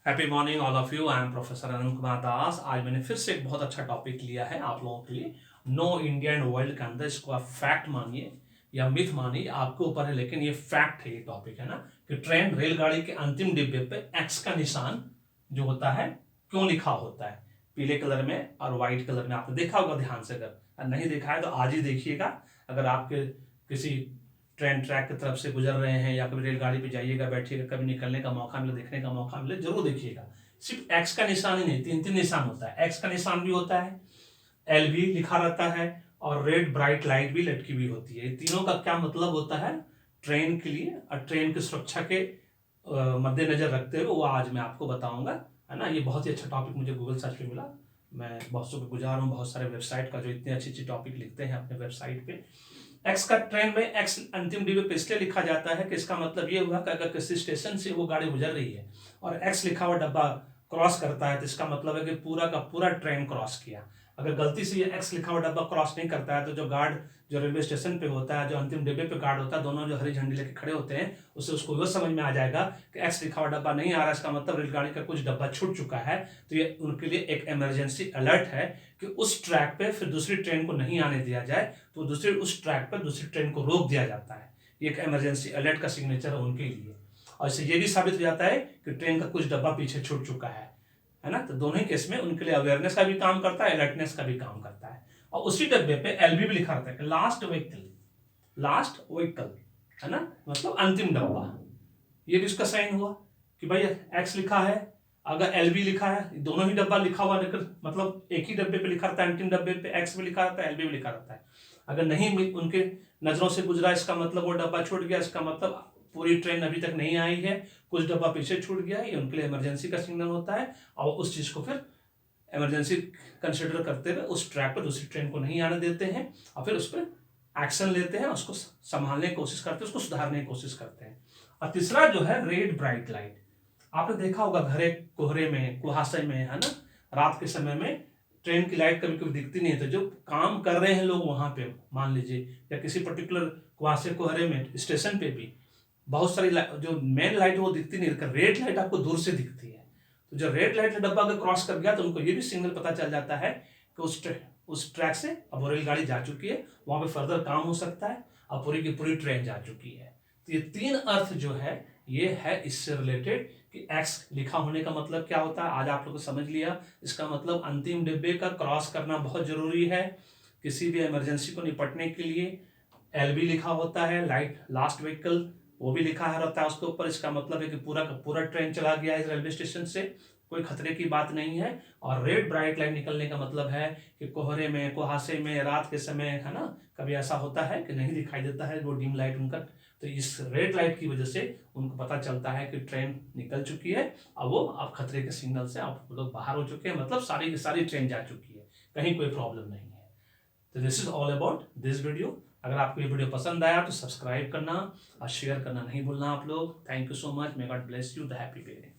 Happy morning all of you. I am professor Anant Kumar Das. आज मैंने फिर से एक बहुत अच्छा टॉपिक लिया है आप लोगों के लिए। नो इंडिया एंड वर्ल्ड के अंदर इसको आप फैक्ट मानिए या मिथ मानिए, आपके ऊपर है, लेकिन ये फैक्ट है। ये टॉपिक है ना कि ट्रेन रेलगाड़ी के अंतिम डिब्बे पे एक्स का निशान जो होता है क्यों लिखा होता है, पीले कलर में और व्हाइट कलर में। आपने देखा होगा ध्यान से, अगर नहीं देखा है तो आज ही देखिएगा। अगर आपके किसी ट्रेन ट्रैक की तरफ से गुजर रहे हैं या कभी रेलगाड़ी पे जाइएगा, बैठिएगा, कभी निकलने का मौका मिले, देखने का मौका मिले, जरूर देखिएगा। सिर्फ एक्स का निशान ही नहीं, तीन तीन निशान होता है। एक्स का निशान भी होता है, एल भी लिखा रहता है, और रेड ब्राइट लाइट भी लटकी हुई होती है। तीनों का क्या मतलब होता है ट्रेन के लिए और ट्रेन की सुरक्षा के मद्देनजर रखते हुए, वो आज मैं आपको बताऊंगा, है ना। ये बहुत ही अच्छा टॉपिक मुझे गूगल सर्च पे मिला। मैं बहुत सौ पे गुजार हूँ, बहुत सारे वेबसाइट का जो इतने अच्छी अच्छी टॉपिक लिखते हैं अपने वेबसाइट पे। एक्स का ट्रेन में एक्स अंतिम डिब्बे पे इसलिए लिखा जाता है कि इसका मतलब ये हुआ कि अगर किसी स्टेशन से वो गाड़ी गुजर रही है और एक्स लिखा हुआ डब्बा क्रॉस करता है तो इसका मतलब है कि पूरा का पूरा ट्रेन क्रॉस किया। अगर गलती से ये एक्स लिखा हुआ डब्बा क्रॉस नहीं करता है तो जो गार्ड जो रेलवे स्टेशन पे होता है, जो अंतिम डिब्बे पे गार्ड होता है, दोनों जो हरी झंडी लेके खड़े होते हैं, उससे उसको यह समझ में आ जाएगा कि एक्स लिखा हुआ डब्बा नहीं आ रहा, इसका मतलब रेलगाड़ी का कुछ डब्बा छूट चुका है। तो ये उनके लिए एक इमरजेंसी अलर्ट है कि उस ट्रैक पे फिर दूसरी ट्रेन को नहीं आने दिया जाए। तो दूसरे उस ट्रैक पर दूसरी ट्रेन को रोक दिया जाता है। ये एक इमरजेंसी अलर्ट का सिग्नेचर है उनके लिए। और इससे ये भी साबित हो जाता है कि ट्रेन का कुछ डब्बा पीछे छूट चुका है ना। तो दोनों ही केस में उनके लिए अवेयरनेस का भी काम करता है, अलर्टनेस का भी काम करता है। और उसी डब्बे पे एलबी भी लिखा रहता है, लास्ट व्हीकल, लास्ट व्हीकल, है ना, मतलब अंतिम डब्बा। ये भी उसका साइन हुआ कि भाई एक्स लिखा है, अगर एल बी लिखा है, दोनों ही डब्बा लिखा हुआ, लेकिन मतलब एक ही डब्बे पे लिखा रहता है, अंतिम डब्बे पे एक्स भी लिखा रहता है, एल बी भी लिखा रहता है। अगर नहीं उनके नजरों से गुजरा, इसका मतलब वो डब्बा छूट गया, इसका मतलब पूरी ट्रेन अभी तक नहीं आई है, कुछ डब्बा पीछे छूट गया, ये उनके लिए इमरजेंसी का सिग्नल होता है। और उस चीज को फिर इमरजेंसी कंसिडर करते हुए उस ट्रैक पर दूसरी ट्रेन को नहीं आने देते हैं और फिर उस पर एक्शन लेते हैं, उसको संभालने की कोशिश करते हैं, उसको सुधारने की कोशिश करते हैं। और तीसरा जो है रेड ब्राइट लाइट। आपने देखा होगा घरे कोहरे में, कुहासे में, है ना, रात के समय में ट्रेन की लाइट कभी कभी दिखती नहीं है, तो जो काम कर रहे हैं लोग वहां पे, मान लीजिए, या किसी पर्टिकुलर कुहासे कोहरे में स्टेशन पे भी बहुत सारी जो मेन लाइट वो दिखती नहीं, रेड लाइट आपको दूर से दिखती है। तो जब रेड लाइट डब्बा अगर क्रॉस कर गया तो उनको ये भी सिग्नल पता चल जाता है कि उस ट्रैक से अब वो रेलगाड़ी जा चुकी है, वहां पे फर्दर काम हो सकता है, अब पूरी की पूरी ट्रेन जा चुकी है। तो ये तीन अर्थ जो है ये है इससे रिलेटेड कि एक्स लिखा होने का मतलब क्या होता है, आज आप लोग को समझ लिया। इसका मतलब अंतिम डिब्बे का क्रॉस करना बहुत जरूरी है किसी भी इमरजेंसी को निपटने के लिए। एल बी लिखा होता है, लाइट लास्ट व्हीकल, वो भी लिखा है रहता है उसके ऊपर। इसका मतलब है कि पूरा का पूरा ट्रेन चला गया है रेलवे स्टेशन से, कोई खतरे की बात नहीं है। और रेड ब्राइट लाइट निकलने का मतलब है कि कोहरे में, कुहासे में, रात के समय, है ना, कभी ऐसा होता है कि नहीं दिखाई देता है वो डिम लाइट उनका। तो इस रेड लाइट की वजह से उनको पता चलता है कि ट्रेन निकल चुकी है, अब वो अब खतरे के सिग्नल से आप लोग बाहर हो चुके हैं, मतलब सारी की सारी ट्रेन जा चुकी है, कहीं कोई प्रॉब्लम नहीं है। तो this is all about this video. अगर आपको ये वीडियो पसंद आया तो सब्सक्राइब करना और शेयर करना नहीं भूलना आप लोग। Thank you so much. May God bless you. The happy parent.